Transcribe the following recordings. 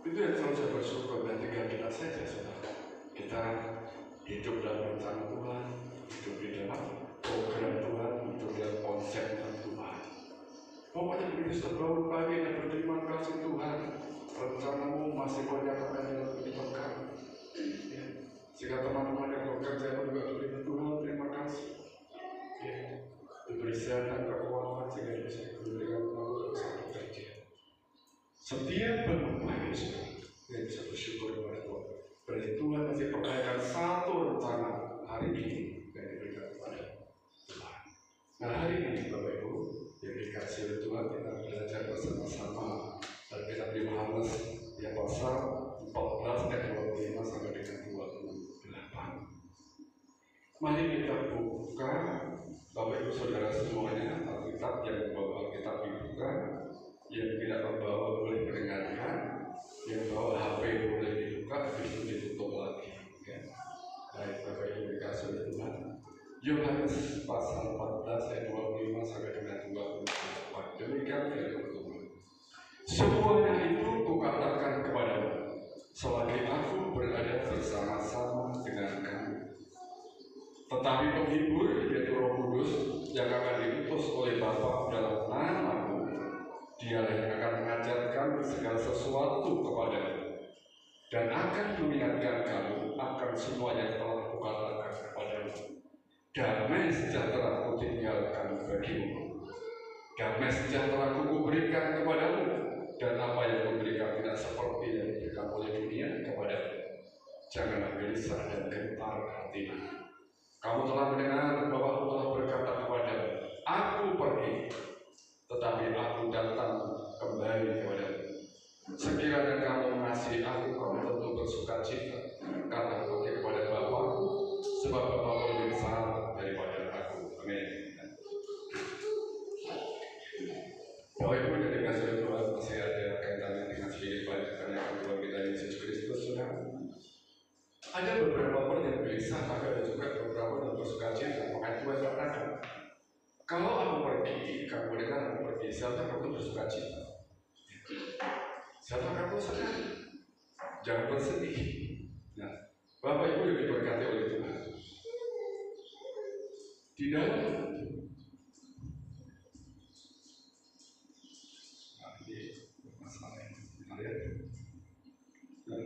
Itu yang selalu saya bersyukur, dan tinggal kita saja, saudara. Kita hidup dalam rencana Tuhan, hidup di dalam program Tuhan, hidup dalam konsep Tuhan. Pokoknya begitu sebangun pagi dan berterima kasih Tuhan, rencanamu masih banyak akan dilakukan. Ya. Jika teman-teman yang bekerja juga berterima Tuhan, terima kasih. Ya. Diberi sehat dan kekuatan sehingga bisa memberikan waktu untuk bekerja. Setiap bangun pagi saya bisa bersyukur kepada Tuhan. Berarti Tuhan masih percayakan satu rencana hari ini yang diberikan kepada Tuhan. Nah, hari ini Bapak Ibu yang dikasih oleh Tuhan, kita belajar bersama-sama dari kitab Yohanes yang pasal 14 ayat 25 sampai dengan 28. Mari kita buka, Bapak Ibu Saudara semuanya, Alkitab yang membawa Alkitab dibuka, yang tidak membawa boleh mendengarkan, yang bawa HP boleh dibuka, habis itu ditutup lagi. Ya. Baik, Bapak Ibu dikasih oleh Tuhan. Yohanes pasal 14 ayat 25 sampai dengan 28. Demikian firman Tuhan. Semuanya itu kukatakan kepadamu, selagi aku berada bersama-sama dengan kamu. Tetapi penghibur, yaitu Roh Kudus, yang akan diutus oleh Bapa dalam namaku, Dialah yang akan mengajarkan segala sesuatu kepadamu dan akan mengingatkan kamu akan semua yang telah kukatakan kepadamu. Damai sejahtera ku tinggalkan bagimu, damai sejahtera ku berikan kepadamu, dan apa yang kuberikan tidak seperti yang diberikan oleh dunia kepadamu. Janganlah gelisah dan gentar hatimu. Kamu telah mendengar bahwa aku telah berkata kepadamu, aku pergi, tetapi aku datang kembali kepadamu. Sekiranya kamu mengasihi aku, kamu tentu bersuka cita, karena aku pergi kepada Bapa-ku, sebab Bapa lebih besar daripada aku. Amin. Bapak Ibu dan dikasih Tuhan, masih ada kaitannya dengan sedikit banyak karena Tuhan kita Yesus Kristus, saudara. Ada beberapa orang yang gelisah, tapi ada juga beberapa yang bersuka cita. Makanya Tuhan katakan, kalau aku pergi, kamu dengar aku pergi, siapa kamu bersuka cita? Siapa kamu senang? Jangan bersedih. Nah, Bapak Ibu yang diberkati oleh Tuhan, di dalam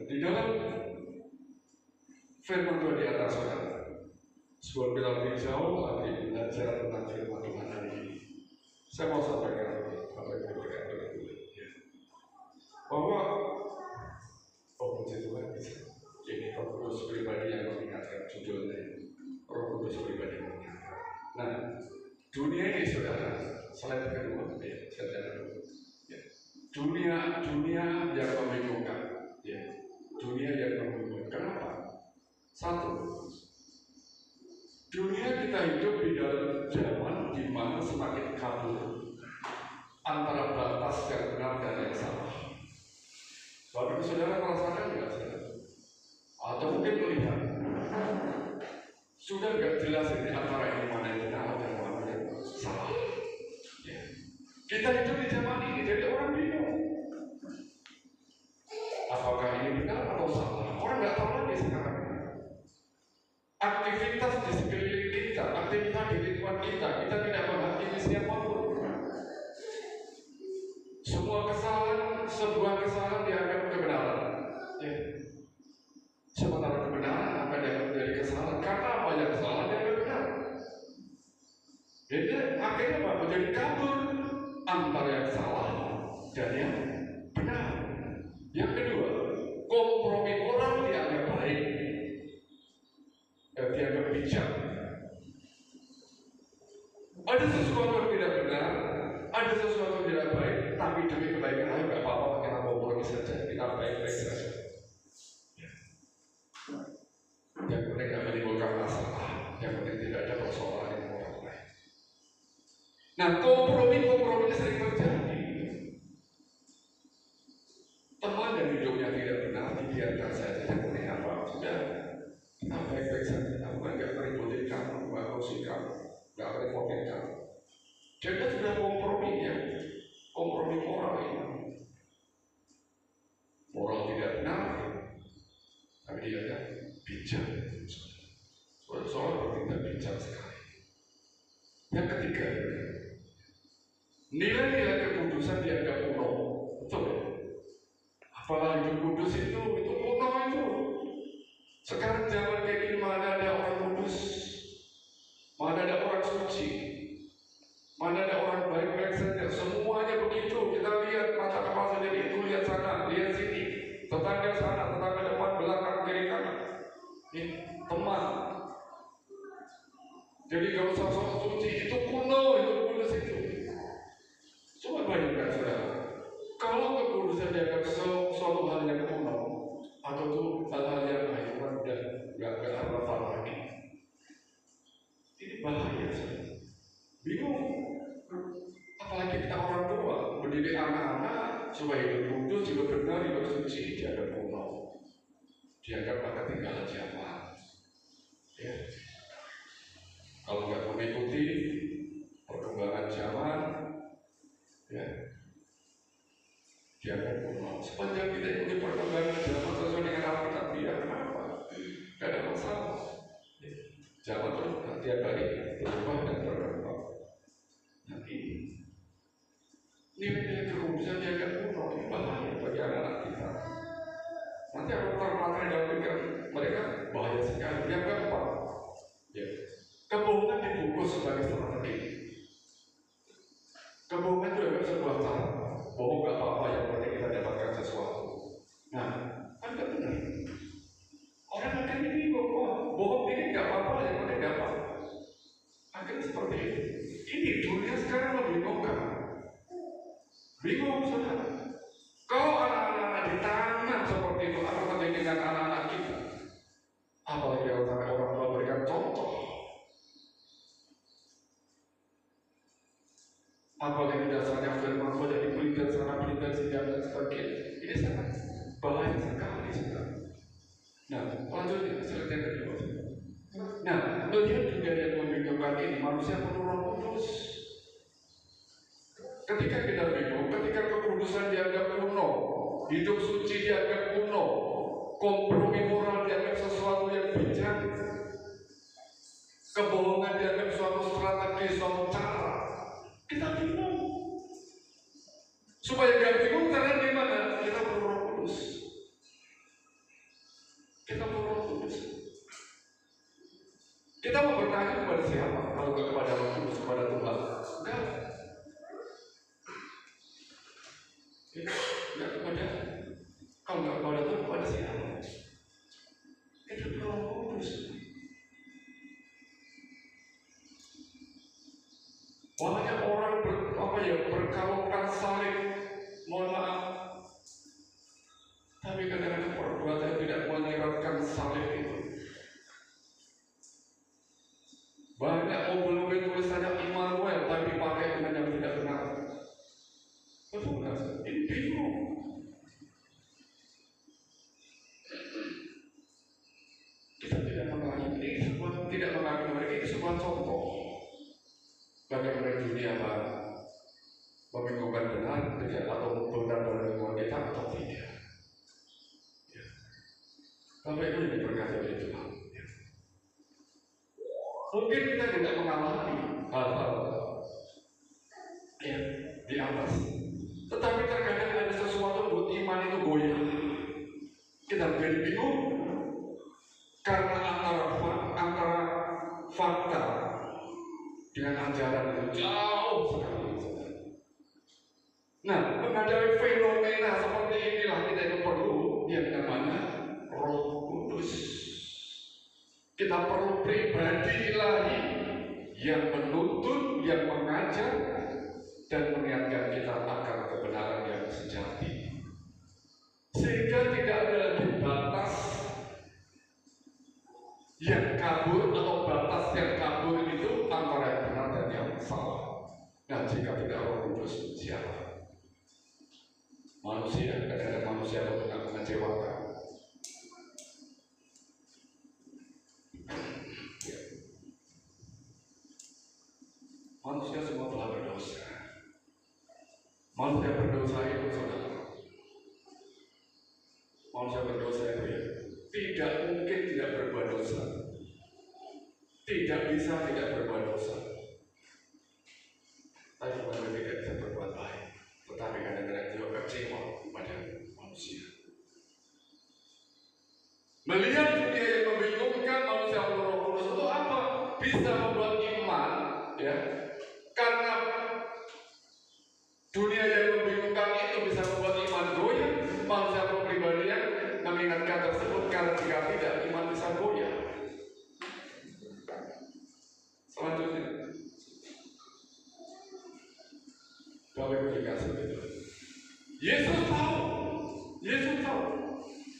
di dalam firman Tuhan di atas, saudara, sebelum kita lebih jauh lagi belajar tentang firman Tuhan hari ini, saya mau sampaikan Bapak Ibu berkata dulu, ya, bahwa puji Tuhan bisa. Jadi Roh Kudus pribadi yang mengingatkan, judulnya Roh Kudus pribadi yang mengingatkan. Nah, dunia ini, saudara, slide kedua, ya, ya. Dunia yang membingungkan, ya. Dunia yang membingungkan. Kenapa? Satu, dunia kita hidup di dalam zaman di mana semakin kabur antara batas yang benar dan yang salah. Bapak saudara merasakan nggak, saudara? Atau mungkin melihat sudah nggak jelas ini antara ini mana yang benar dan mana yang salah. Ya. Kita hidup di zaman ini, jadi orang bingung. Apakah ini benar atau salah? Orang nggak tahu lagi sekarang. Aktivitas di sekeliling kita, aktivitas di lingkungan kita tidak menghakimi siapapun. Sebuah kesalahan dianggap kebenaran. Ya. Sementara kebenaran akan dianggap menjadi kesalahan. Karena apa yang salah dianggap benar. Jadi akhirnya apa? Menjadi kabur antara yang salah dan yang benar. Yang kedua, kompromi moral dianggap baik, dianggap bijak. Ada sesuatu yang tidak benar, ada sesuatu yang tidak baik, tapi demi kebaikan ayo nggak apa-apa, kita kompromi saja, kita baik-baik saja. Yang penting nggak menimbulkan masalah, yang penting tidak ada persoalan yang moral lain. Nah, kompromi sering terjadi. Teman yang hidupnya tidak benar dibiarkan saja, yang penting apa? Sudah, kita baik-baik saja. Aku kan nggak meributin kamu, nggak ngurusin kamu, nggak repotin kamu. Jadi sudah kompromi moral ini. Moral seolah bertindak bijak sekali. Yang ketiga, nilai-nilai kekudusan dianggap kuno. Betul ya? Apalagi hidup kudus itu kuno itu. Sekarang zaman kayak gini mana ada orang kudus, mana ada orang suci, mana ada orang baik-baik saja. Semuanya begitu. Kita lihat mata kepala sendiri, itu lihat sana, lihat sini, tetangga sana, tetangga depan, belakang, kiri, kanan. Ini teman. Jadi gak usah sok suci, itu kuno, itu kudus itu. Coba bayangkan saudara, kalau kekudusan dianggap suatu hal yang kuno, atau itu hal-hal yang baik, kan udah gak relevan lagi. Ini bahaya saudara. Bingung. Apalagi kita orang tua mendidik anak-anak supaya hidup kudus, hidup benar, hidup suci, dianggap kuno, dianggap ketinggalan zaman. Ya. Kalau nggak mengikuti perkembangan zaman, ya, dianggap kuno. Sepanjang kita ikuti perkembangan zaman sesuai dengan Alkitab, ya kenapa? Gak ada masalah. Zaman terus tiap hari berubah dan berkembang. Nah ini nilai kekudusan dianggap kuno, ini bahaya bagi anak-anak kita. Nanti akan terpatah dalam pikiran mereka, bahaya sekali. Yang keempat, ya, kebohongan dibungkus sebagai strategi. Kebohongan juga sebuah cara. Bohong gak apa-apa, yang penting kita dapatkan sesuatu. Nah, kan gak benar. Orang akan ini bohong ini gak apa-apa, yang penting dapat. Akhirnya seperti itu. Ini dunia sekarang membingungkan. Bingung saudara. Kalau anak-anak ditanam seperti itu, apa terjadi dengan anak-anak kita? Apalagi kalau sampai orang tua berikan contoh. Apalagi dasarnya firman Tuhan jadi pelitian sana, pelitian sini dan sebagainya. Ini sangat bahaya sekali saudara. Nah, selanjutnya slide yang kedua. Nah, melihat dunia yang membingungkan ini, manusia penuh Roh Kudus. Ketika kita bingung, ketika kekudusan dianggap kuno, hidup suci dianggap kuno, kompromi moral dianggap sesuatu yang bijak, kebohongan dianggap suatu strategi, suatu cara, kita bingung. Supaya gak bingung, caranya gimana? Kita perlu Roh Kudus. Kita perlu Roh Kudus. Kita mau bertanya kepada siapa? Kalau gak kepada Roh Kudus, kepada Tuhan? Enggak. Enggak kepada, kalau enggak kepada Tuhan, kepada siapa? Kita perlu Roh Kudus. Banyak orang berkalungkan salib, mohon maaf, tapi kadang-kadang perbuatan tidak menyiratkan salib itu. Banyak mobil-mobil tulisannya Immanuel, tapi dipakai dengan yang tidak benar. Betul nggak? Ini bingung. Kita tidak mengalami ini, tidak mengalami mereka, ini sebuah contoh. Bagaimana dunia membingungkan benar tidak, atau benar dalam lingkungan kita atau tidak. Ya. Bapak Ibu yang diberkati oleh Tuhan. Ya. Mungkin kita tidak mengalami hal-hal ya, di atas, tetapi terkadang ada sesuatu buat iman itu goyah. Kita menjadi bingung karena antara fakta dengan ajaran itu jauh sekali. Nah, menghadapi fenomena seperti inilah kita itu perlu yang namanya Roh Kudus. Kita perlu pribadi ilahi yang menuntun, yang mengajar, dan mengingatkan kita akan kebenaran yang sejati. Sehingga tidak ada lagi batas yang kabur atau batas yang kabur itu antara yang benar dan yang salah. Nah, jika tidak Roh Kudus, siapa? Manusia, kadang-kadang manusia akan mengecewakan. Ya. Manusia semua telah berdosa. Manusia berdosa itu saudara. Manusia berdosa itu ya, tidak mungkin tidak berbuat dosa. tidak bisa tidak berbuat dosa. Tapi bukan tidak bisa berbuat baik, tetapi kadang-kadang juga kecewa pada manusia. Melihat dunia yang membingungkan manusia Roh Kudus itu apa? Bisa membuat iman, ya, karena dunia yang membingungkan itu bisa membuat iman goyah. Manusia pribadi yang mengingatkan tersebut, karena jika tidak, iman bisa goyah. Selanjutnya, Bapak Ibu dikasih itu. Yesus tahu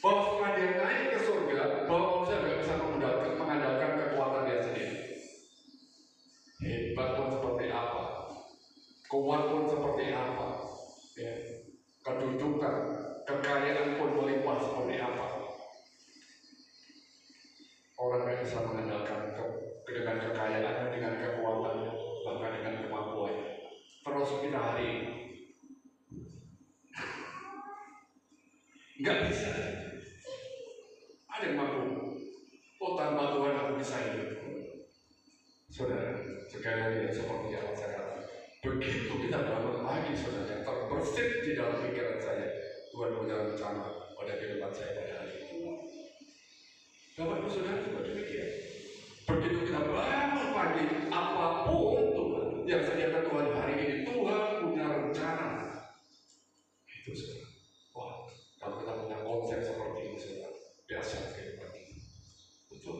bahwa setelah dia naik ke surga, bahwa manusia tidak bisa mengandalkan kekuatan dia sendiri. Hebat pun seperti apa, kuat pun seperti apa, ya, kedudukan, kekayaan pun melimpah seperti apa, orang yang bisa mengandalkan dengan kekayaannya, dengan kekuatannya, bahkan dengan kemampuannya. Terus kita hari ini nggak bisa. Ada yang mampu. Oh, tanpa Tuhan aku bisa hidup. Saudara, sekali lagi seperti yang saya katakan, begitu kita bangun lagi, saudara, yang terbersit di dalam pikiran saya, Tuhan punya rencana pada kehidupan saya pada hari ini. Bapak Ibu Saudara juga demikian. Begitu kita bangun pagi, apapun Tuhan yang sediakan Tuhan hari ini, Tuhan punya rencana. Itu saudara. Wah, kalau kita punya konsep seperti ini, saudara, biasa kehidupan kita. Betul.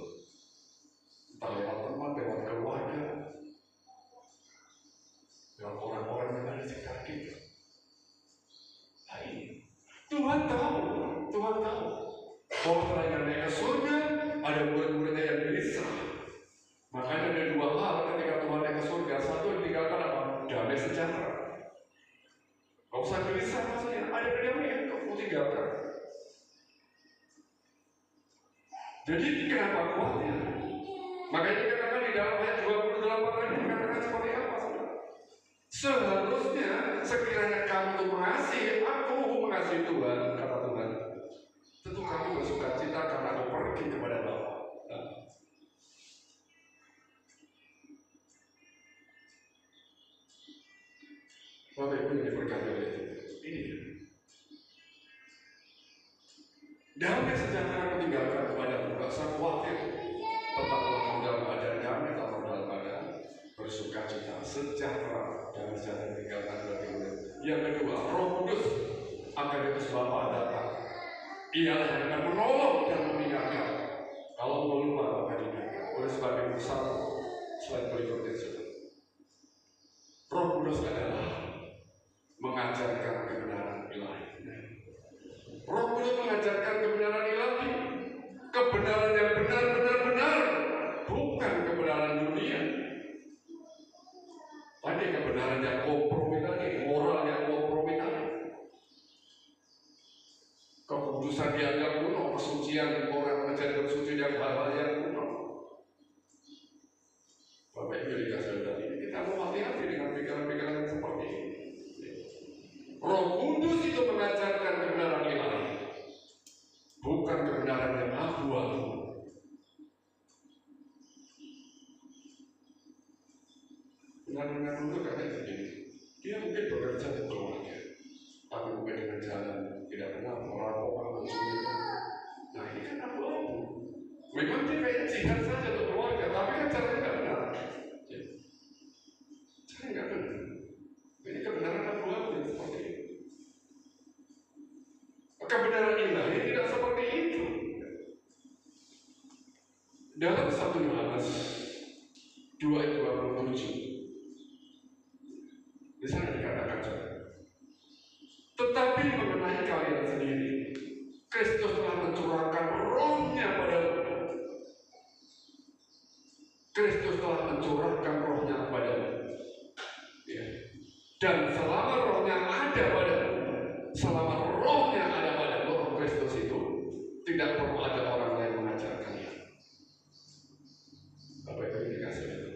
Entah lewat teman, lewat keluarga, lewat orang-orang yang ada di sekitar kita. Nah ini, Tuhan tahu bahwa setelah naik ke surga, ada murid-muridnya yang gelisah. Makanya ada dua hal ketika Tuhan naik ke surga. Satu yang ditinggalkan apa? Damai sejahtera. Gak usah gelisah maksudnya, ada kedamaian kamu tinggalkan. Jadi kenapa kuatnya? Makanya dikatakan di dalam ayat 28 tadi dikatakan seperti apa, saudara? Seharusnya sekiranya kamu mengasihi aku, mengasihi Tuhan, kata Tuhan, tentu kamu bersuka cita karena aku pergi kepada Bapa. Bapak Ibu yang diberkati oleh Tuhan, ini damai sejahtera meninggalkan kepada Tuhan, rasa khawatir, tetaplah kamu dalam keadaan damai, tetaplah dalam keadaan bersuka cita, sejahtera dan sejahtera meninggalkan kepada Tuhan. Yang kedua, Roh Kudus akan diutus Bapa datang. Ialah yang akan menolong dan mengingatkan. Kalau mau lupa, maka diingatkan. Oleh sebab itu, satu slide berikutnya sudah. Roh Kudus adalah mengajarkan kebenaran ilahi. Roh Kudus mengajarkan kebenaran ilahi, kebenaran yang benar-benar, bukan kebenaran dunia. Tadi kebenaran yang kompromi tadi, moral yang kompromi tadi. Kekudusan dianggap kuno, kesucian orang menjadi bersuci dan hal-hal yang kuno. Bapak Ibu dikasih tadi, kita mau hati-hati dengan pikiran-pikiran yang seperti ini. Roh Kudus itu mengajarkan kebenaran ilahi, bukan kebenaran yang abu-abu. Benar-benar itu karena begini, dia mungkin bekerja di keluarga, tapi bukan dengan jalan tidak benar, merampok, mencuri. Nah ini kan abu-abu. Memang dia kayak jihad saja untuk keluarga, tapi kan caranya tidak benar. Caranya tidak benar. Ini kebenaran abu-abu yang seperti ini. Kebenaran ilahi tidak seperti itu. Dalam 1 Yohanes 2:27 di sana dikatakan, tetapi mengenai kalian sendiri, Kristus telah mencurahkan rohnya padamu. Kristus telah mencurahkan rohnya padamu. Ya. Dan selama rohnya ada padamu, selama rohnya ada padamu, roh Kristus itu, tidak perlu ada orang lain mengajarkannya. Bapak Ibu dikasih itu.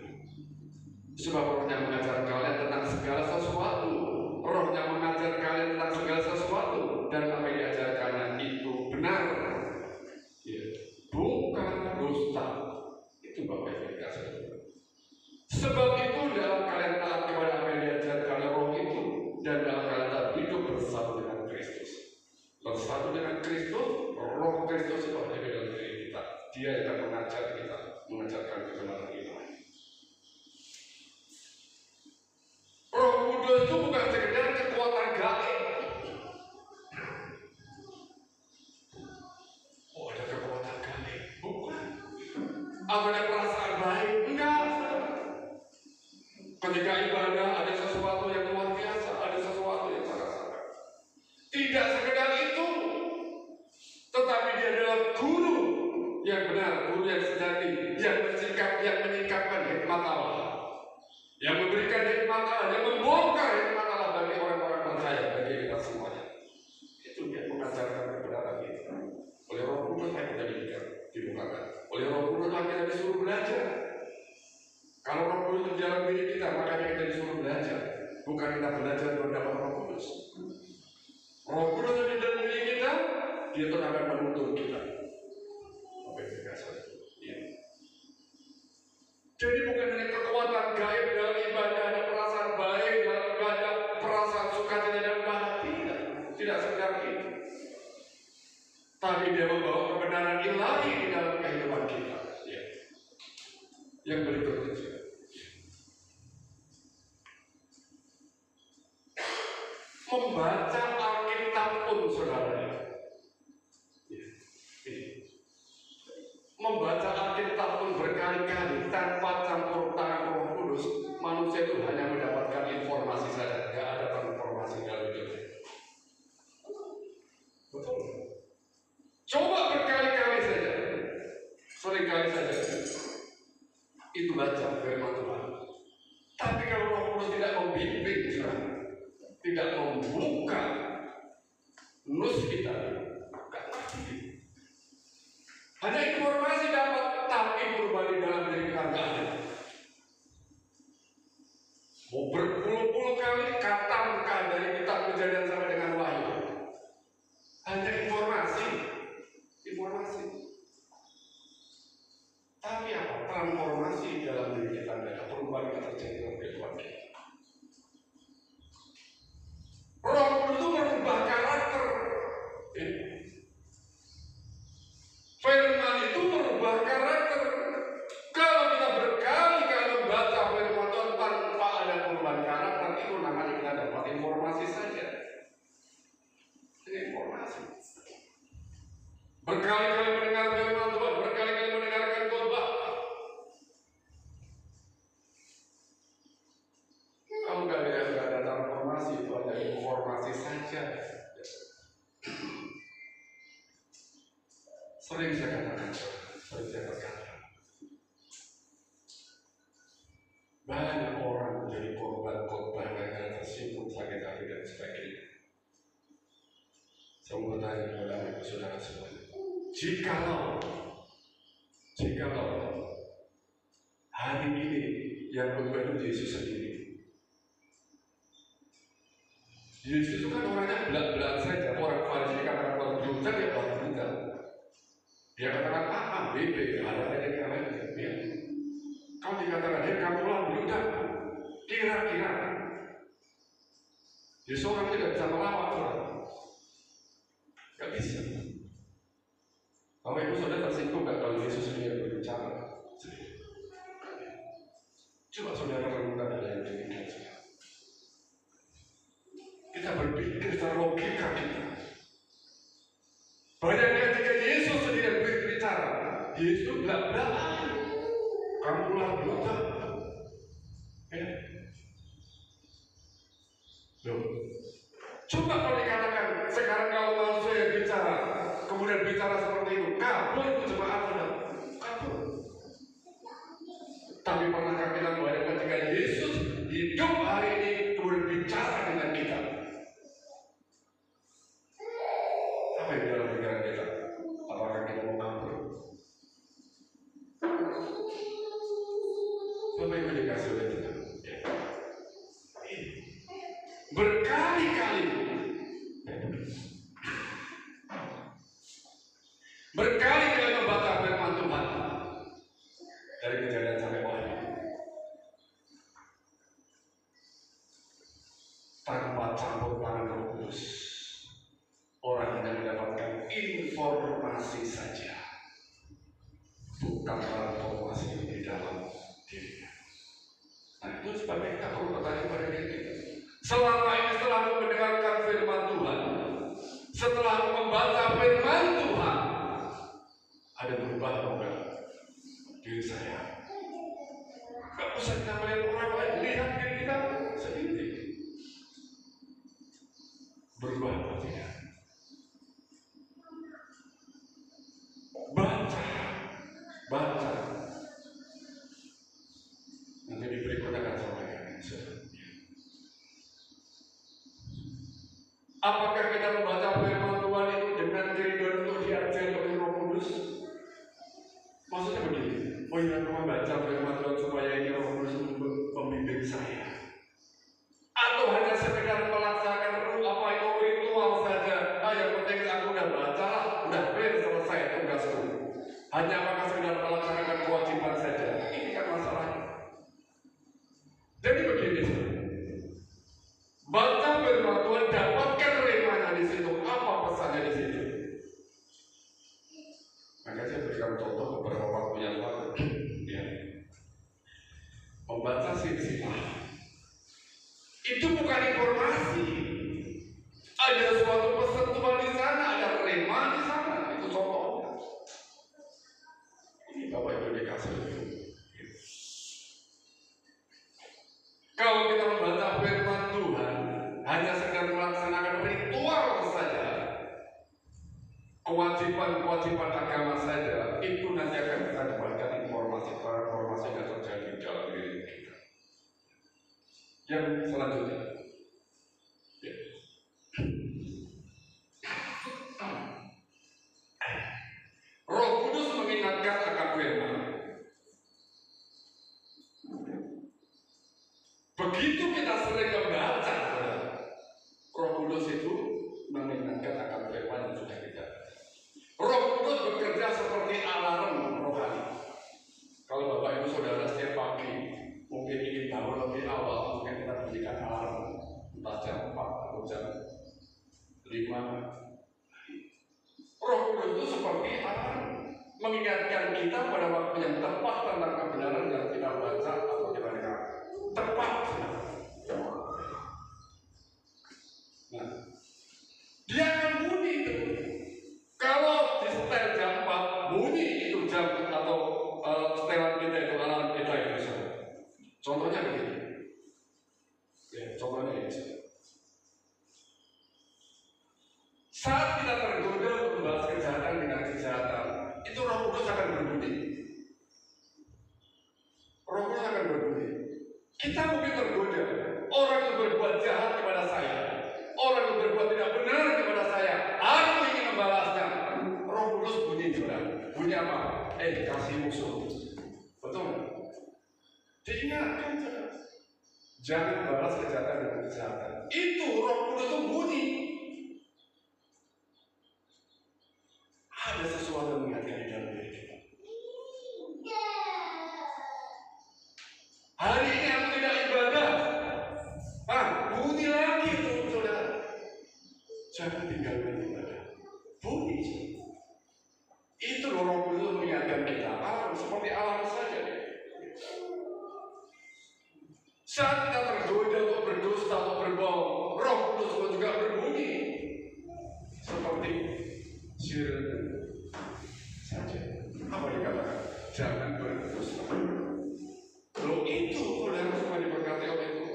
Sebab rohnya mengajar kalian tentang segala sesuatu. Rohnya mengajar kalian tentang segala sesuatu, dan apa yang diajarkannya itu benar, ya, bukan dusta. Itu Bapak Ibu dikasih. Atau ada perasaan baik? Enggak. Ketika ibadah ada sesuatu yang luar biasa, ada sesuatu yang sangat-sangat. Tidak sekedar itu, tetapi dia adalah guru yang benar, guru yang sejati, yang menyingkapkan hikmat Allah, yang memberikan hikmat Allah, yang membongkar hikmat Allah bagi orang-orang percaya, bagi kita semuanya. Itu dia mengajarkan kebenaran kita. Oleh Roh Kudus kita dibukakan. Oleh Roh Kudus kita disuruh belajar. Kalau Roh Kudus di dalam diri kita, makanya kita disuruh belajar. Bukan kita belajar terhadap Roh Kudus. Roh Kudus di dalam diri kita, dia terus akan menuntun kita. Jadi bukan hanya kekuatan gaib dalam ibadah, ada perasaan baik dalam ibadah, perasaan sukacita dalam ibadah, tidak sekedar itu. Tapi dia membawa kebenaran ilahi di dalam kehidupan kita. Yang berikut saja. Membaca Alkitab pun, saudara. Membaca Alkitab pun berkali-kali tanpa campur tangan Roh Kudus, manusia itu hanya mendapatkan informasi saja, tidak ada transformasi dalam hidupnya. Betul. Coba berkali-kali saja, seringkali saja itu baca firman Tuhan. Tapi kalau Roh Kudus tidak membimbing, tidak membuka nus kita, nggak ngerti. Hanya informasi dapat, tapi perubahan di dalam diri kita nggak ada. Mau berpuluh-puluh kali katamkan dari kitab Kejadian sampai dengan Wahyu, hanya informasi. Tapi apa? Transformasi dalam diri kita nggak ada, perubahan yang terjadi dalam kehidupan kita. Roh Kudus itu merubah karakter. Firman itu merubah karakter. Kalau kita berkali-kali membaca firman Tuhan tanpa ada perubahan karakter, itu namanya kita dapat informasi saja. Ini informasi. Berkali-kali mendengar firman Tuhan, berkali-kali mendengarkan khotbah. Kalau nggak ada transformasi, itu hanya informasi saja. Sering saya katakan, banyak orang menjadi korban khotbah yang tersinggung, sakit hati dan sebagainya. Saya mau bertanya kepada ibu saudara semuanya, jikalau hari ini yang khotbah itu Yesus sendiri. Yesus itu kan orangnya belak-belak saja, orang Farisi dikatakan orang berita, dia orang berita. Dia katakan A, B, ada yang lain. Ya. Kalau dikatakan dia kamu lah berita, kira-kira. Yesus orang tidak bisa melawat orang. Gak bisa. Kalau ibu saudara tersinggung gak kalau Yesus sendiri berbicara? Coba saudara renungkan ada yang demikian. Kita berpikir secara logika kita. Bayangkan jika Yesus sendiri berbicara, Yesus belak-belakan. Kamu ulang berita. Coba kalau dikatakan sekarang kalau manusia yang bicara, kemudian bicara seperti itu, kabur itu jemaat kabur. Tapi pernahkah kita bayangkan jika Yesus hidup hari ini berbicara dengan kita? Apa yang dalam pikiran kita? Apakah kita mau kabur? Bapak Ibu dikasih oleh Tuhan. Berkali-kali membaca firman Tuhan dari Kejadian sampai Wahyu tanpa campur tangan Roh Kudus, orang hanya mendapatkan informasi saja, bukan transformasi di dalam dirinya. Nah, itu sebabnya kita perlu bertanya pada diri kita. Selama ini setelah mendengarkan firman Tuhan, setelah membaca firman Tuhan, ada berubah enggak diri Hanya apakah sekedar melaksanakan kewajiban saja? Ini kan masalahnya. Jadi begini, baca firman Tuhan, dapatkan remanya di situ. Apa pesannya di situ? Maka saya berikan contoh beberapa waktu yang lalu. Ya. Membaca silsilah itu bukan informasi. Ada suatu pesan Tuhan di sana, ada rema di sana. Itu contohnya. Ini Bapak Ibu dikasih. Kalau kita membaca firman Tuhan hanya sekedar melaksanakan ritual saja, kewajiban-kewajiban agama saja, itu nanti akan kita dapatkan informasi yang terjadi di dalam diri kita. Yang selanjutnya, ya. Roh Kudus mengingatkan akan firman. Begitu kita sering membaca, Roh Kudus itu mengingatkan akan firman yang sudah kita. Roh Kudus bekerja seperti alarm rohani. Kalau Bapak Ibu Saudara setiap pagi mungkin ingin bangun lebih awal, mungkin kita berikan alarm entah jam 4 atau jam 5. Roh Kudus itu seperti alarm, mengingatkan kita pada waktu yang tepat tentang kebenaran yang kita baca atau kita dengar. Tepat. Nah, dia akan bunyi itu. Kalau di setel jam 4 bunyi itu jam atau setelan kita itu alarm kita itu sama. Contohnya begini. Ya, contohnya ini. Saat kita tergoda untuk membahas kejahatan dengan kejahatan, itu Roh Kudus akan berbunyi. Roh Kudus akan berbunyi. Kita mungkin tergoda. Orang yang berbuat jahat kepada saya, orang yang berbuat tidak benar kepada saya, aku ingin membalasnya. Roh Kudus bunyi juga. Bunyi apa? Kasih musuh. Betul? Diingatkan saja. Jangan balas kejahatan dengan kejahatan. Itu Roh Kudus itu bunyi. Ada sesuatu yang mengingatkan di dalam diri kita. Hari ini aku tidak ibadah. Bunyi lagi itu, saudara. Jangan tinggalkan ibadah. Bunyi. Itu Roh Kudus mengingatkan kita. Alarm seperti alarm saja. Saat kita tergoda untuk berdusta atau berbohong, Roh Kudus juga berbunyi seperti siren saja. Apa dikatakan? Jangan berdusta. Loh itu, saudara semua diberkati oleh itu.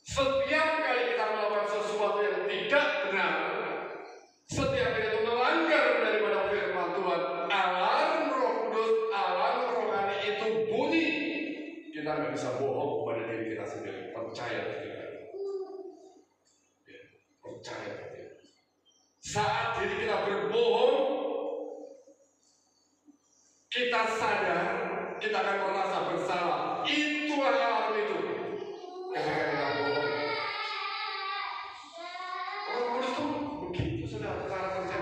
Setiap kali kita melakukan sesuatu yang tidak benar, setiap kali kita melanggar daripada firman Tuhan, alarm Roh Kudus, alarm rohani itu bunyi. Kita nggak bisa bohong kepada diri kita sendiri. Percaya kita. Percaya kita. Saat diri kita berbohong, kita sadar, kita akan merasa bersalah. Itu alarm itu. Ketika kita bohong, Roh Kudus itu begitu sudah cara kerja.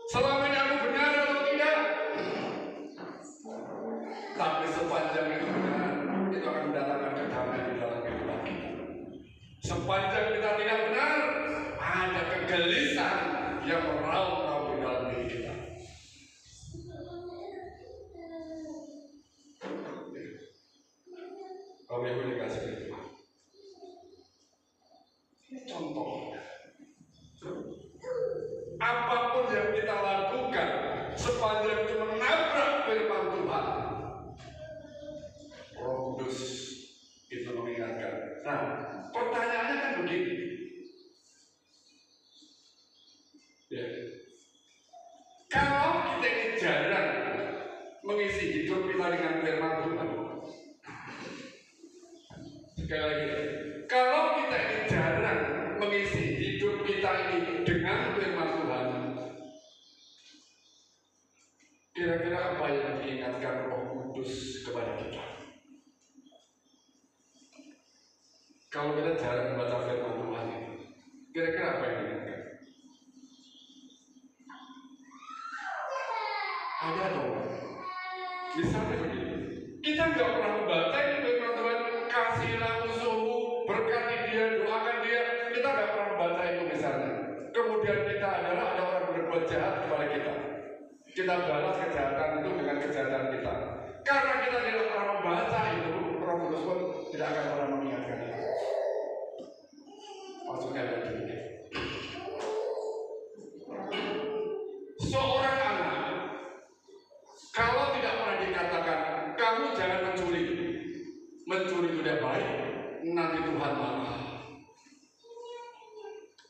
Selama ini aku benar atau tidak? Tapi sepanjang itu benar, itu akan mendatangkan kedamaian di dalam kehidupan kita. Sepanjang kita tidak benar, ada kegelisahan yang meraup-raup di dalam diri kita. Kalau Ibu dikasih itu, ini contoh. Apapun yang kita lakukan, sepanjang itu menabrak firman Tuhan, Roh Kudus itu mengingatkan. Nah, pertanyaannya kan begini. Ya. Kalau kita ini jarang mengisi hidup kita dengan firman Tuhan, sekali lagi, kalau kita ini jarang mengisi hidup kita ini dengan firman Tuhan, kira-kira apa yang diingatkan Roh Kudus kepada kita? Kalau kita jarang membaca firman Tuhan itu, kira-kira apa yang diingatkan? Ada atau enggak? Misalnya begini, kita nggak pernah membaca ini firman Tuhan, kasihlah musuhmu, berkati dia, doakan dia. Kita nggak pernah membaca itu misalnya. Kemudian kita adalah ada orang berbuat jahat kepada kita. Kita balas kejahatan itu dengan kejahatan kita. Karena kita tidak pernah membaca itu, Roh Kudus pun tidak akan pernah mengingatkan itu. Maksudnya begini. Seorang anak, kalau tidak pernah dikatakan, kamu jangan mencuri. Mencuri itu tidak baik, nanti Tuhan marah.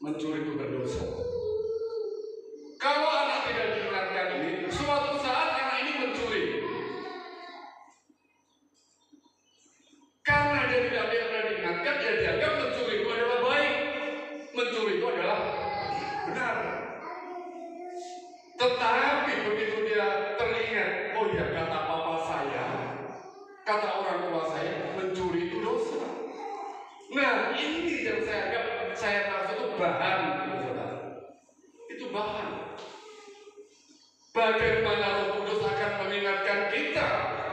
Mencuri itu berdosa. Kalau anak tidak diingatkan ini, suatu saat anak ini mencuri. Karena dia tidak pernah diingatkan, dia dianggap mencuri itu adalah baik. Mencuri itu adalah benar. Tetapi begitu dia teringat, oh ya kata papa saya, kata orang tua saya, mencuri itu dosa. Nah ini yang saya anggap, saya rasa itu bahan, saudara. Itu bahan. Bagaimana Roh Kudus akan mengingatkan kita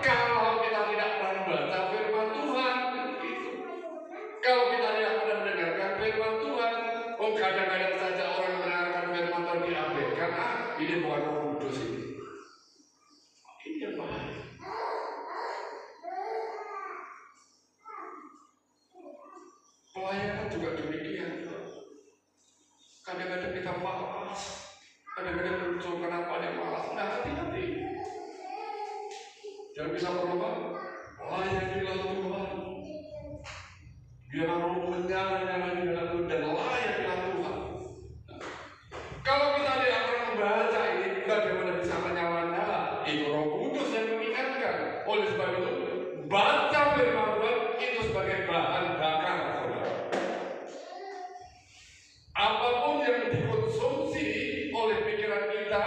kalau kita tidak pernah membaca firman Tuhan? Gitu. Kalau kita tidak pernah mendengarkan firman Tuhan, oh kadang-kadang saja orang mendengarkan firman Tuhan diabaikan, ini bukan Roh Kudus ini. Ini yang bahaya. Pelayanan juga demikian. Kadang-kadang kita malas, kadang-kadang muncul kenapa dia malas. Nah, hati-hati. Jangan bisa berubah. Layanilah Tuhan. Biarlah Roh menyala-nyala di dalam dan layanilah Tuhan. Nah, kalau kita tidak pernah membaca ini, bagaimana bisa menyala-nyala? Itu Roh Kudus yang mengingatkan. Oleh sebab itu, baca firman Tuhan itu sebagai bahan bakar. Apapun yang dikonsumsi oleh pikiran kita,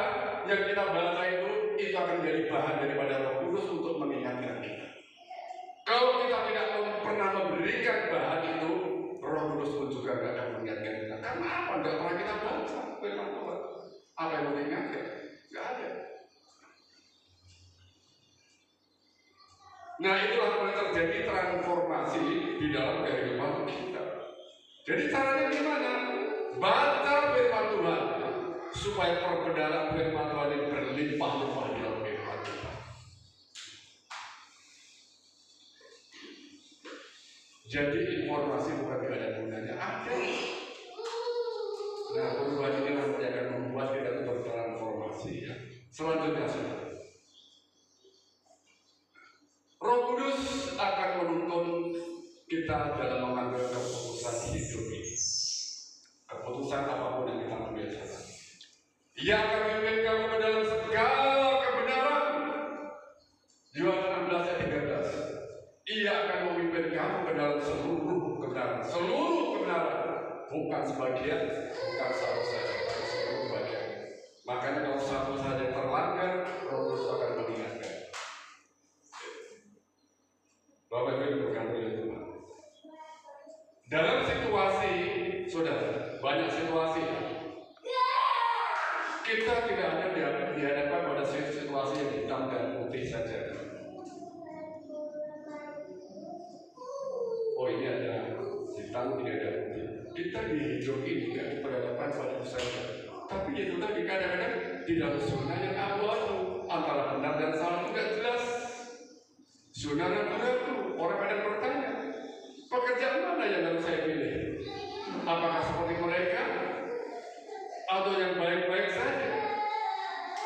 yang kita baca itu akan menjadi bahan daripada Roh Kudus untuk mengingatkan kita. Kalau kita tidak pernah memberikan bahan itu, Roh Kudus pun juga tidak akan mengingatkan kita. Karena apa? Tidak pernah kita baca firman Tuhan. Apa yang mengingatkan? Tidak ada. Nah itulah yang terjadi transformasi di dalam kehidupan kita. Jadi caranya gimana? Baca firman Tuhan supaya perbenaran firman Tuhan ini berlimpah-limpah di dalam kehidupan kita. Jadi informasi bukan tidak ada gunanya, ada. Nah perubahan ini nanti akan membuat kita itu bertransformasi ya. Selanjutnya saudara, Roh Kudus akan menuntun kita dalam mengambil keputusan hidup ini. Keputusan apapun yang kita ambil saja. Ia akan memimpin kamu ke dalam segala kebenaran. Yohanes 16 ayat 13. Ia akan memimpin kamu ke dalam seluruh kebenaran. Seluruh kebenaran. Bukan sebagian, bukan satu saja, tapi seluruh bagian. Makanya kalau satu saja terlanggar, Roh Kudus akan mengingatkan. Bapak Ibu berkata Tuhan. Dalam situasi, saudara, banyak situasi. Kita tidak hanya dihadapkan pada situasi yang hitam dan putih saja. Oh ini ada hitam, ini ada putih. Kita di hidup ini tidak diperhadapkan pada itu saja. Tapi itu tadi kadang-kadang tidak zona yang abu-abu, antara benar dan salah itu tidak jelas. Zona yang abu-abu, orang ada bertanya, pekerjaan mana yang harus saya pilih? Apakah seperti mereka? Atau yang baik-baik saja?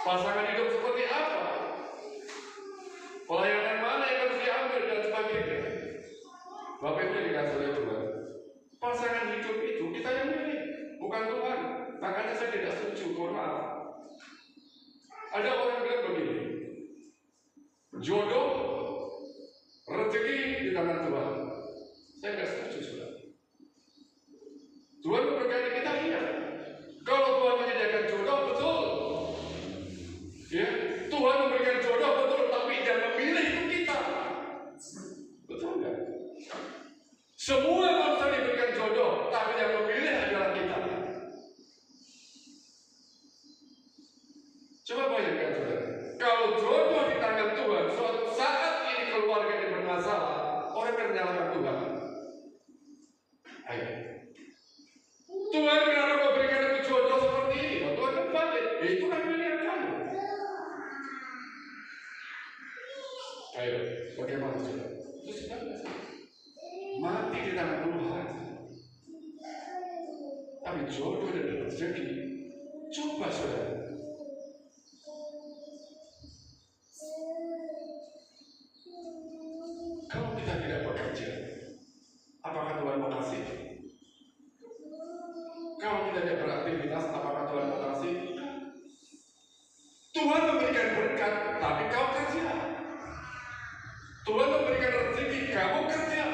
Pasangan hidup seperti apa? Pelayanan mana yang harus diambil dan sebagainya? Bapak Ibu dikasih oleh Tuhan. Pasangan hidup itu kita yang milih, bukan Tuhan. Makanya saya tidak setuju, mohon maaf. Ada orang bilang begini, jodoh, rezeki di tangan Tuhan. Saya tidak setuju, saudara. Tuhan memberkati kita, iya. Kalau Tuhan menyediakan jodoh, betul. Ya, Tuhan memberikan jodoh, betul. Tapi yang memilih itu kita. Betul nggak? Semua manusia diberikan jodoh, tapi yang memilih adalah kita. Coba bayangkan, saudara. Kalau menyalahkan Tuhan? Ayo. Tuhan kenapa kau berikan aku jodoh seperti ini? Oh, Tuhan kan balik. Itu kan pilihan kamu. Ayo, bagaimana saudara? Terus kita mati di tangan Tuhan. Tapi jodoh dan rezeki, coba saudara. Kalau kita tidak bekerja, apakah Tuhan mau kasih? Kalau kita tidak beraktivitas, apakah Tuhan mau kasih? Tuhan memberikan berkat, tapi kau kerja. Tuhan memberikan rezeki, kamu kerja.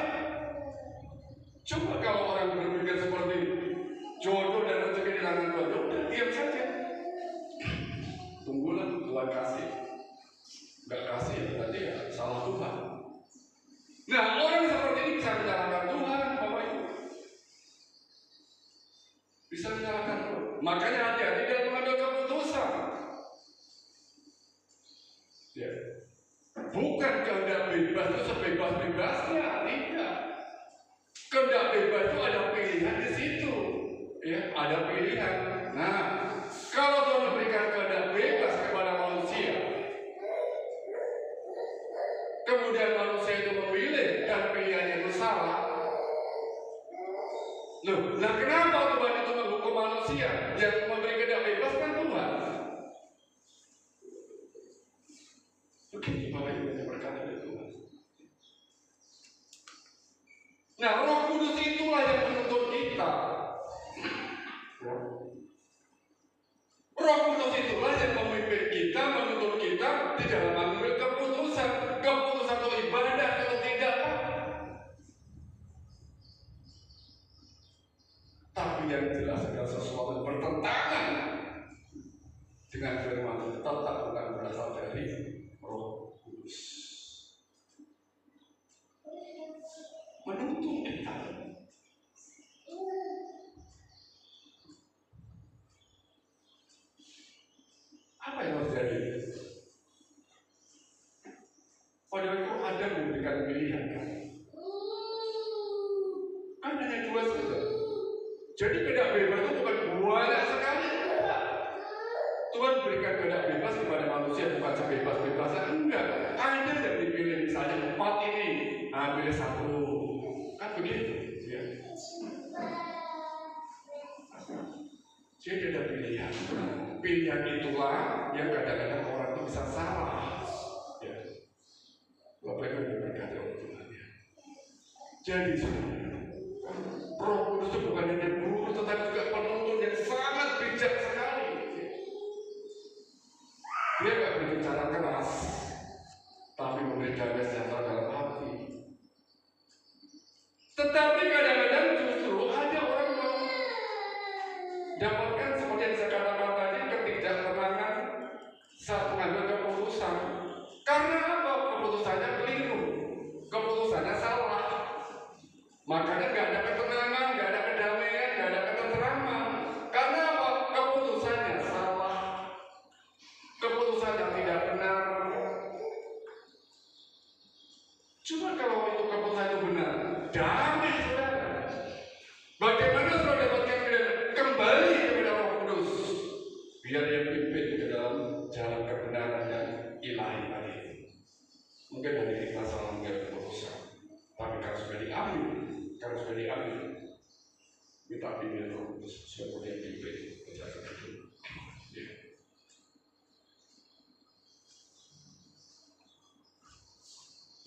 Coba kalau orang berpikir seperti jodoh dan rezeki di tangan Tuhan, udah diam saja. Tunggulah Tuhan kasih. Nggak kasih, berarti ya salah Tuhan. Nah, orang seperti ini bisa menyalahkan Tuhan, Bapak Ibu. Bisa menyalahkan Tuhan. Makanya hati-hati dalam mengambil keputusan. Ya. Bukan kehendak bebas itu sebebas-bebasnya, tidak. Kehendak bebas itu ada pilihan di situ. Ya, ada pilihan. Nah, kalau Tuhan memberikan kehendak bebas kepada manusia, kemudian manusia itu memilih dan pilihannya itu salah. Loh, nah kenapa Tuhan itu menghukum manusia? Yang memberi kehendak bebas kan Tuhan. Begitu Bapak Ibu yang berkata dari Tuhan. Nah, Roh Kudus itulah yang menuntun kita. Roh Kudus itulah yang memimpin kita, menuntun kita di dalam mengambil keputusan. Keputusan itu ibadah atau tidak. Tapi yang jelas segala sesuatu bertentangan dengan firman itu tetap bukan berasal dari Roh Kudus. Menuntun kita. Apa yang terjadi? Padahal itu ada memberikan pilihan kan? Kan hanya dua saja. Jadi kehendak bebas itu bukan banyak sekali. Tuhan berikan kehendak bebas kepada manusia bukan sebebas-bebasnya, enggak. Ada yang dipilih misalnya 4 ini, pilih 1, kan begitu. Ya. Jadi ada pilihan. Pilihan itulah yang kadang-kadang orang itu bisa salah. Ya. Bapak Ibu berkata oleh Tuhan. Ya. Jadi Roh Kudus itu bukan hanya guru, tetapi juga penuntun yang sangat bijak sekali. Dia nggak berbicara keras, tapi memberi damai sejahtera dalam hati. Tetapi kadang-kadang justru ada orang yang dapatkan seperti yang saya katakan tadi, ketidaktenangan saat mengambil keputusan. Karena apa? Keputusannya keliru, keputusannya salah. Makanya nggak ada ketenangan, nggak ada kedamaian, nggak ada ketenteraman. Karena apa? Keputusannya salah, keputusan yang tidak benar. Cuma kalau itu keputusan itu benar, damai saudara. Bagaimana saudara dapatkan kembali kepada Roh Kudus, biar dia pimpin ke dalam jalan kebenaran yang ilahi tadi. Mungkin hari kita salah mengambil keputusan, tapi kalau sudah diambil, kita pimpin Roh Kudus supaya dia pimpin ke jalan itu.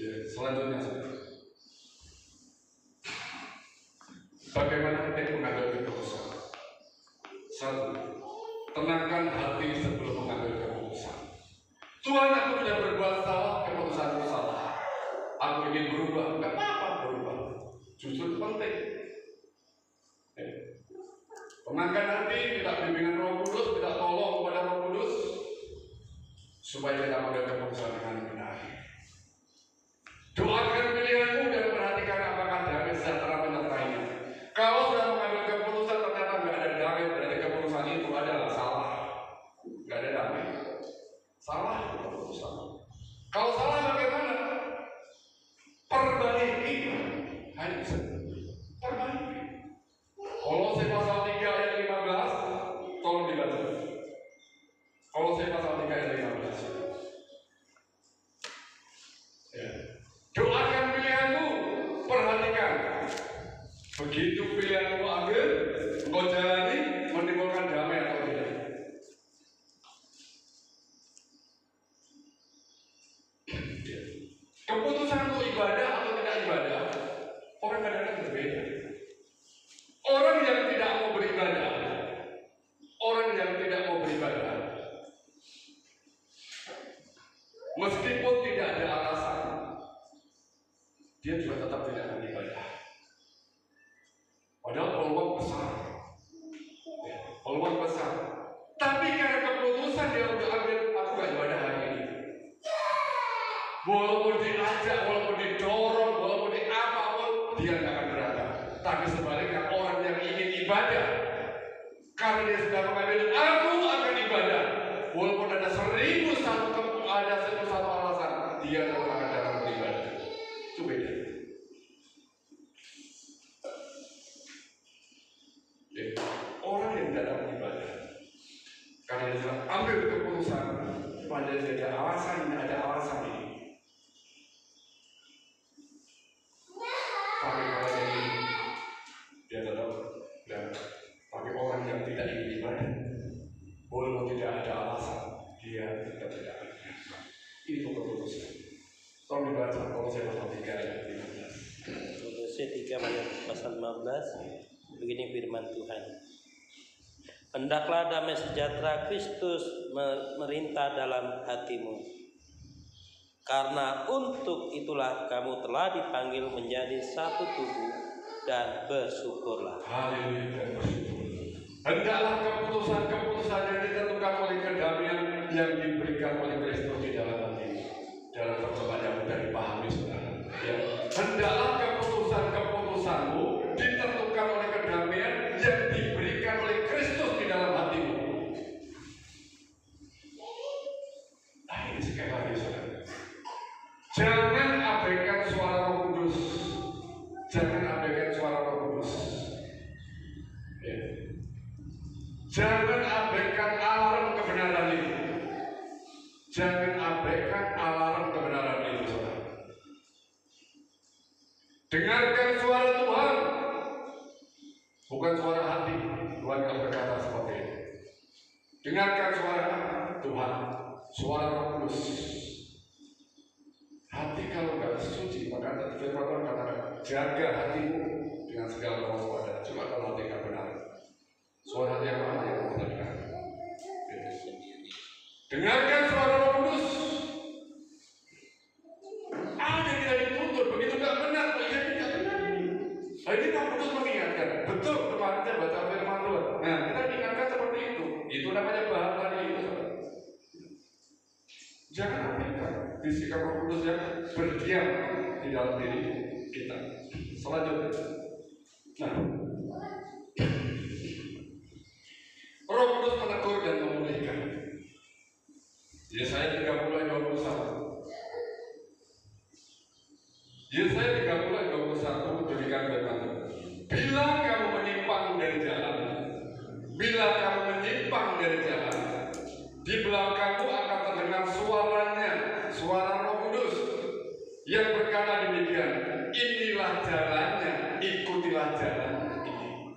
Ya, selanjutnya bagaimana kita mengambil keputusan? 1. Tenangkan hati sebelum mengambil keputusan. Tuhan, aku sudah berbuat salah, keputusanku salah. Aku ingin berubah, nggak apa-apa berubah. Justru penting. Tenangkan hati, minta bimbingan Roh Kudus, minta tolong kepada Roh Kudus, supaya kita mengambil keputusan dengan benar. Doakan pilihanmu dan perhatikan apakah damai sejahtera menyertainya. Kalau sudah mengambil keputusan ternyata nggak ada damai, berarti keputusan itu adalah salah. Nggak ada damai, salah keputusan. Kalau salah bagaimana? Perbaiki. peluang besar. Tapi karena keputusan dia udah ambil, aku gak ibadah hari ini. Walaupun diajak, walaupun didorong, walaupun di apapun, dia gak akan berangkat. Tapi sebaliknya orang yang ingin ibadah, karena dia sudah mengambil, aku akan ibadah. Walaupun ada 1001 alasan, dia tetap akan datang beribadah. Itu beda. Orang yang datang beribadah, karena dia sudah ambil keputusan, pada dia ada alasan ini. Tapi kalau ini dia tetap dan tapi orang yang tidak ingin ibadah, walaupun tidak ada alasan, dia tetap tidak akan. Itu keputusan. Tolong dibaca Kolose pasal 3 ayat 15. Kolose 3 ayat pasal 15. Begini firman Tuhan. Hendaklah damai sejahtera Kristus merintah dalam hatimu. Karena untuk itulah kamu telah dipanggil menjadi satu tubuh dan bersyukurlah. Haleluya dan bersyukur. Hendaklah keputusan-keputusan yang ditentukan oleh kedamaian yang diberikan oleh Kristus di dalam hati. Dalam terjemahan yang mudah dipahami saudara. Ya. Hendaklah keputusan-keputusanmu ditentukan oleh kedamaian yang diberikan oleh Kristus di dalam hatimu. Nah ini sekali lagi saudara. Jangan abaikan suara Roh Kudus. Jangan abaikan suara Roh Kudus. Ya. Jangan abaikan alarm kebenaran itu. Jangan abaikan alarm kebenaran itu, saudara. Dengarkan suara Tuhan, bukan suara hati. Tuhan yang berkata seperti itu. Dengarkan suara Tuhan, suara Roh Kudus. Hati kalau nggak suci, maka firman Tuhan katakan, jaga hatimu dengan segala kewaspadaan. Cuma kalau hati nggak benar, suara hati yang mana yang kita dengar? Dengarkan suara Roh Kudus. Ada yang tidak dituntut, begitu nggak benar, ya tidak benar ini. Ini Roh Kudus mengingatkan. Betul, kemarin saya baca firman Tuhan. Nah, kita diingatkan seperti itu. Itu namanya bahan tadi itu. Jangan abaikan bisikan Roh Kudus yang berdiam di dalam diri kita. Selanjutnya, nah, Roh Kudus menegur dan memulihkan. Yesaya 30 ayat 21. Yesaya 30 ayat 21 demikian berkata, bila kamu menyimpang dari jalan, di belakangmu akan terdengar suaranya, suara Roh Kudus yang berkata demikian, inilah jalannya, ikutilah jalan ini.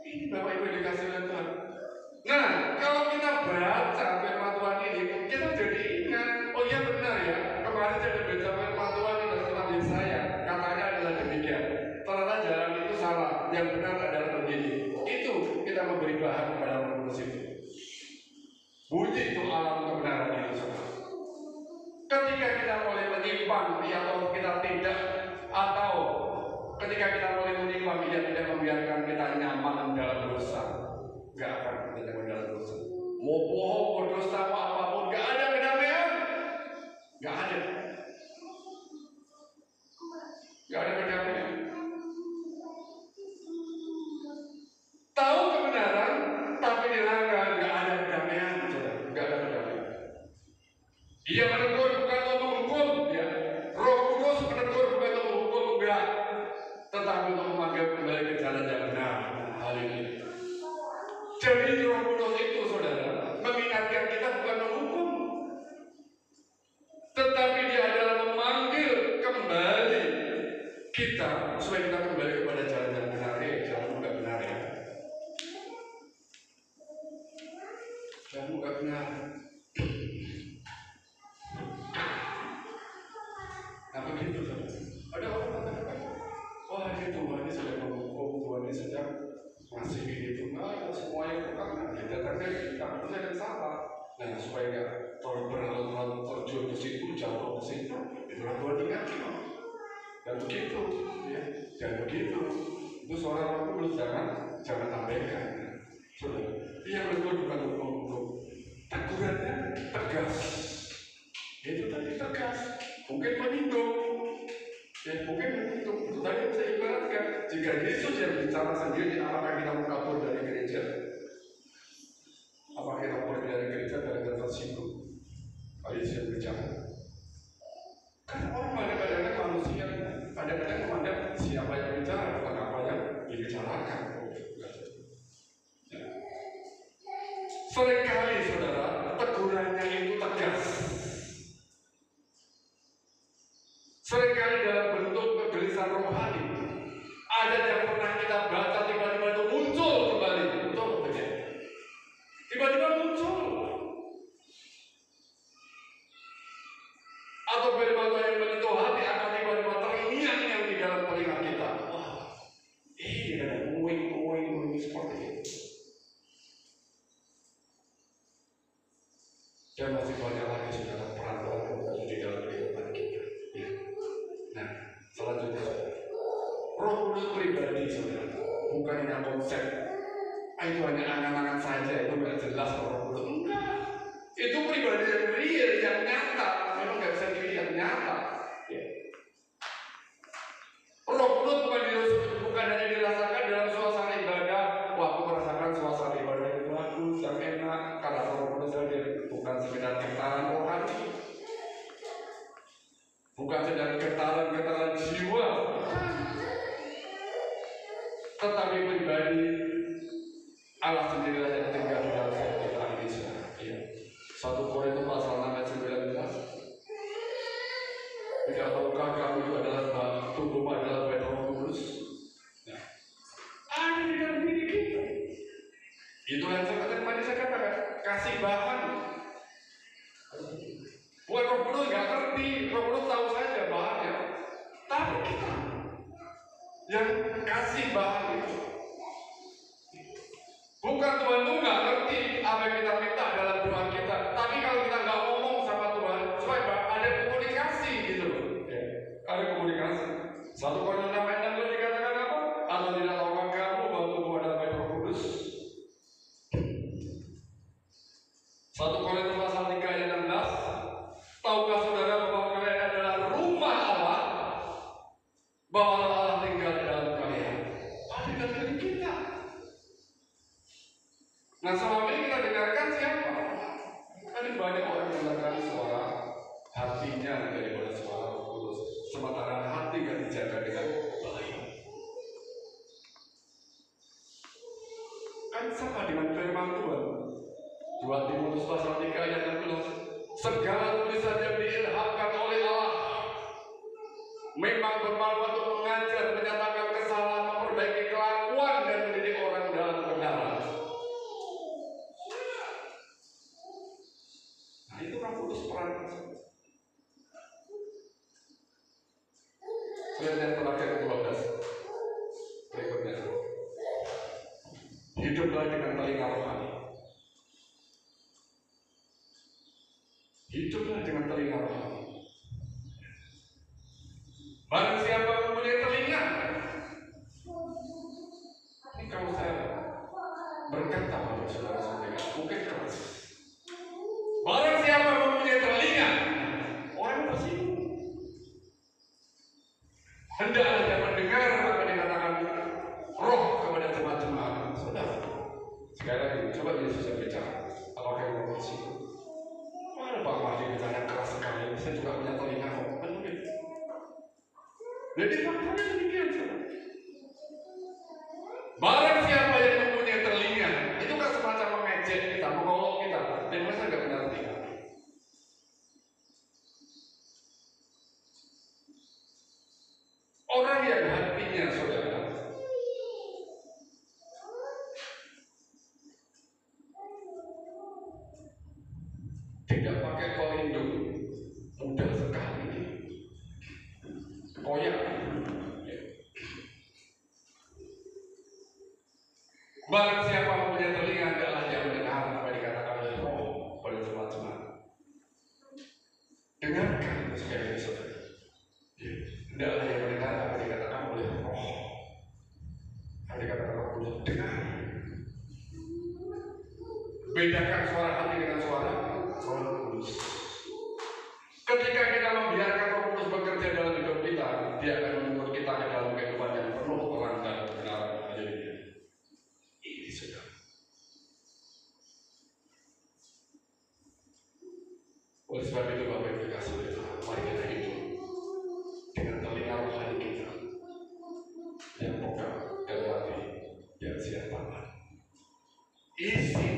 Ini Bapak Ibu dikasih oleh Tuhan. Nah, kalau kita baca firman Tuhan ini, kita jadi ingat, oh iya benar ya, kemarin saya baca firman Tuhan ini dari kitab Yesaya, katanya adalah demikian. Ternyata jalan itu salah, yang benar adalah begini. Itu kita memberi bahan kepada Roh Kudus itu. Bunyi itu alam kebenaran itu saudara. Ketika kita mulai menyimpang, atau kita tidak, atau ketika kita mulai menyimpang, dia tidak membiarkan kita nyaman dalam dosa. Gak akan kita nyaman dalam dosa. Mau bohong, mau dosa, mau apapun, gak ada kedamaian. Gak ada. Gak ada kedamaian. Tahu kebenaran, tapi dilanggar, gak ada kedamaian. Gak ada kedamaian. Dia menegur bukan untuk hukum, ya. Roh Kudus menegur bukan untuk hukum, enggak. Tetapi untuk memanggil kembali ke jalan yang benar. Hal ini. Jadi Roh Kudus itu, saudara, mengingatkan kita bukan menghukum, tetapi dia adalah memanggil kembali kita supaya kita kembali kepada jalan yang benar, jalan yang benar ya. Jalan yang benar. Nah begitu saudara. Ada orang mengatakan, wah ini Tuhan ini sudah menghukum, Tuhan ini sudah masih begitu. Nah semuanya bukan. Kita terjadi, kita itu yang salah. Nah supaya nggak terjun ke situ, jatuh ke situ, itulah Tuhan ingatkan. Dan begitu, ya, dan begitu. Itu suara Roh Kudus. Paulus, jangan abaikan. Saudara, yang betul bukan untuk tegurannya tegas. Itu tadi tegas, mungkin menyinggung. Ya, mungkin menyinggung. Itu tadi saya ibaratkan, jika Yesus yang bicara sendiri, apakah kita mau kabur dari gereja? Apakah kita pergi dari gereja gara-gara tersinggung? Kalau Yesus yang bicara. Karena orang kadang-kadang manusia, kadang-kadang memandang siapa yang bicara, bukan apa yang dibicarakan. Seringkali saudara, tegurannya itu tegas. Seringkali dalam bentuk kegelisahan rohani. Ada yang pernah kita baca tiba-tiba itu muncul kembali. Betul betul. Tiba-tiba muncul. Atau firman yang menyentuh hati akan tiba-tiba terngiang-ngiang di dalam telinga kita. Wah, ada uing seperti itu. Dan masih banyak lagi saudara peran-peran di dalam kehidupan kita. Ya. Nah, selanjutnya Roh Kudus pribadi saudara, bukan hanya konsep. Itu hanya angan-angan saja, itu nggak jelas Roh Kudus. Enggak, itu pribadi yang real, yang nyata. Memang nggak bisa dilihat nyata. Ya. Roh Kudus bukan hanya dirasakan dalam suasana ibadah. Wah, aku merasakan suasana ibadah yang bagus, yang enak. Karena Roh Kudus hadir. Bukan sekedar getaran rohani, bukan sekedar getaran jiwa, tetapi pribadi Allah sendirilah yang tinggal di dalam kita ini. Ya. 1 Korintus pasal 6 ayat 19. Tidak tahukah kamu itu adalah tubuh adalah bait Roh Kudus? Nah, ada di dalam diri kita. Itu yang saya katakan, kasih bahan. Buat Roh Kudus nggak ngerti, Roh Kudus tahu saja bahannya. Tapi kita yang kasih bahan itu, bukan Tuhan tuh nggak ngerti apa yang kita minta dalam doa kita. Tapi kalau kita nggak ngomong sama Tuhan, supaya ada komunikasi gitu loh. Ya, ada komunikasi. 1 Korintus 6 ayat 16 dikatakan apa? Atau tidak tahukah kamu bahwa tubuh adalah bait Roh Kudus? 1 Korintus pasal 3 ayat 16. Tahukah saudara bahwa kalian adalah rumah Allah, bahwa Allah tinggal di dalam kalian? Ada di dalam kita. Nah, selama ini kita dengarkan siapa? Kan banyak orang yang mendengar suara hatinya daripada suara Roh Kudus. Sementara hati kan dijaga dengan baik. Kan sama dengan firman Tuhan. 2 Timotius pasal 3 ayat 16. Segala tulisan yang diilhamkan oleh Allah memang bermanfaat untuk mengajar, menyatakan kesalahan, memperbaiki kelakuan, dan mendidik orang dalam kebenaran. Nah, itu Roh Kudus peran. Ayat yang terakhir 12 berikutnya. Hiduplah dengan telinga rohani. Hiduplah dengan telinga rohani. Barang siapa mempunyai telinga, ini kalau saya berkata pada saudara-saudara, mungkin keras. Barang siapa mempunyai telinga, orang tersinggung. Hendaklah dia mendengar apa yang dikatakan Roh kepada jemaat-jemaat. Saudara, sekali lagi, coba Yesus yang bicara. Apakah yang tersinggung? Pak Mahdi bicara keras sekali, saya juga punya telinga kok. Jadi faktanya demikian. Barang siapa yang mempunyai telinga, itu kan semacam mengejek kita, mengolok kita. Memang saya nggak punya telinga. Orang yang hatinya saudara tidak pakai pelindung, mudah sekali koyak. Barang siapa mempunyai telinga, adalah yang mendengar apa yang dikatakan oleh Roh pada jemaat-jemaat. Dengarkan itu sekali lagi saudara. Hendaklah yang mendengar apa yang dikatakan oleh Roh pada ketika kata Roh Kudus, dengar. Bedakan suara hati dengan suara Roh Kudus. Ketika kita membiarkan Roh Kudus bekerja dalam hidup kita, Dia akan menuntut kita ke dalam kehidupan yang penuh terang dan kebenaran. Haleluya. Ini sudah. Oleh sebab itu Bapak Ibu kasih Tuhan, mari kita hidup dengan telinga rohani kita yang peka dan hati yang siap taat. Isi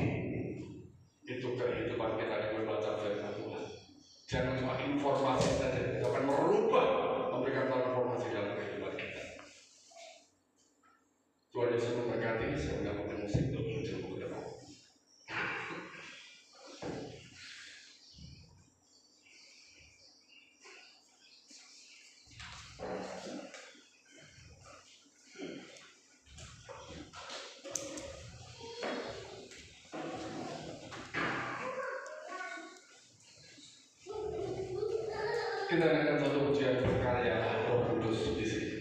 itu kehidupan kita dengan membaca firman Tuhan. Jangan cuma informasi saja, kita akan merubah, memberikan transformasi dalam kehidupan kita. Tuhan Yesus memberkati. Saya mendapatkan musik untuk menuju ke depan. Kita akan satu ujian berkarya Roh Kudus di sini.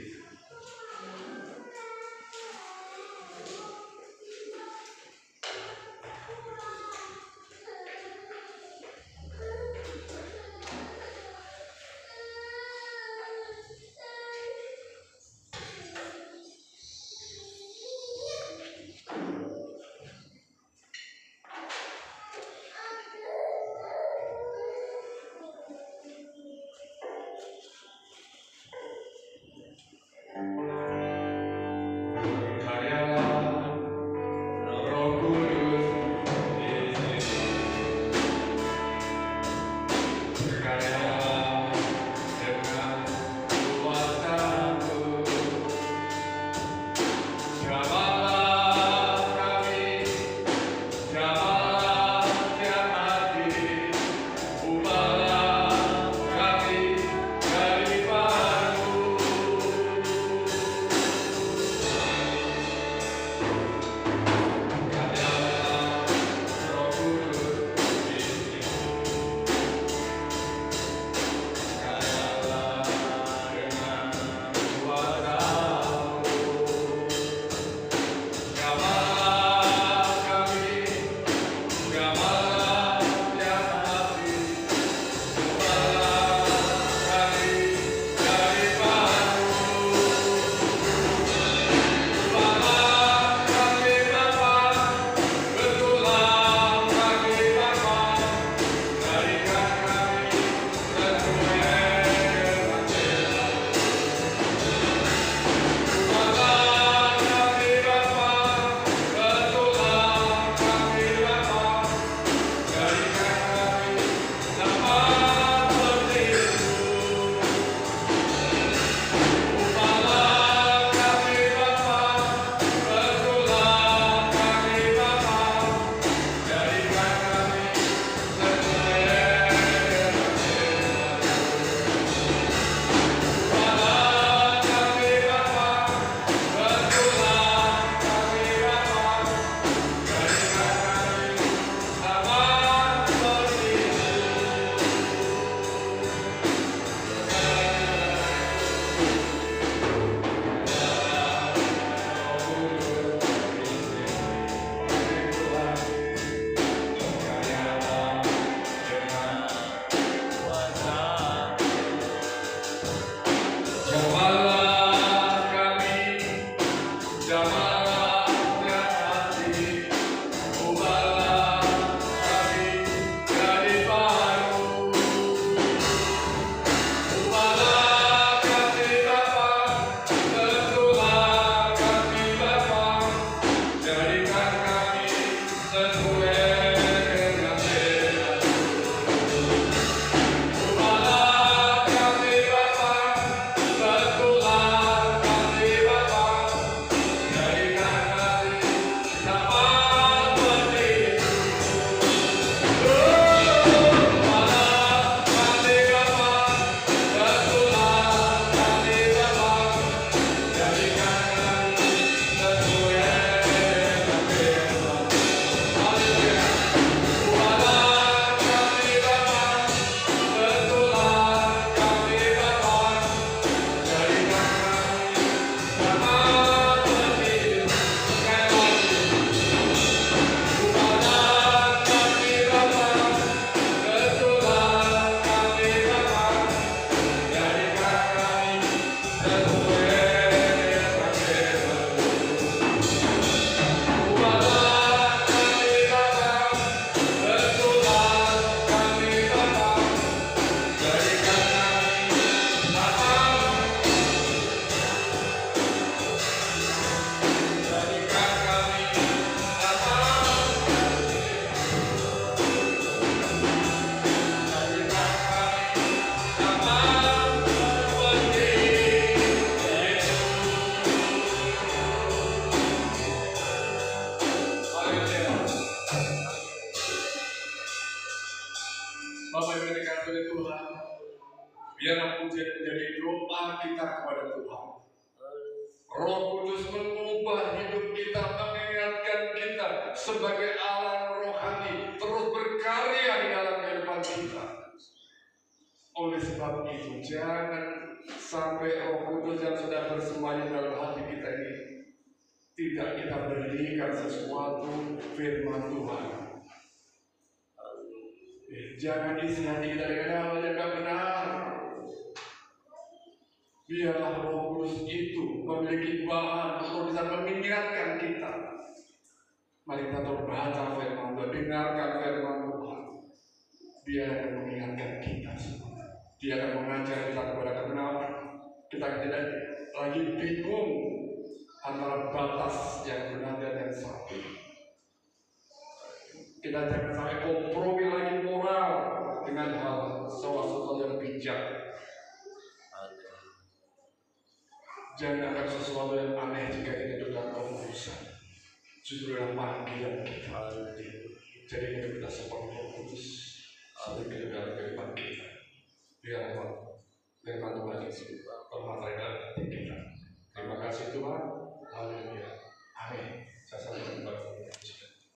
sebagai Allah rohani terus berkarya di dalam kehidupan kita. Oleh sebab itu, jangan sampai Roh Kudus yang sudah bersemayam dalam hati kita ini tidak kita berikan sesuatu firman Tuhan. Jangan isi hati kita dengan hal yang tidak benar. Biarlah Roh Kudus itu memiliki bahan untuk bisa mengingatkan kita. Mari kita terbaca firman Tuhan, dengarkan firman Tuhan. Dia akan mengingatkan kita semua. Dia akan mengajar kita kepada kebenaran. Kita tidak lagi bingung antara batas yang benar dan yang salah. Kita jangan sampai kompromi lagi moral dengan hal sesuatu yang bijak. Jangan akan sesuatu yang aneh jika kita hidup dalam kehususan. Justru yang panggilan kita. Jadi hidup kita seperti Roh Kudus. Sampai ke dalam kehidupan kita. Biarlah firman Tuhan itu bermateri dalam hati kita. Terima kasih Tuhan. Haleluya. Amin. Saya sampaikan.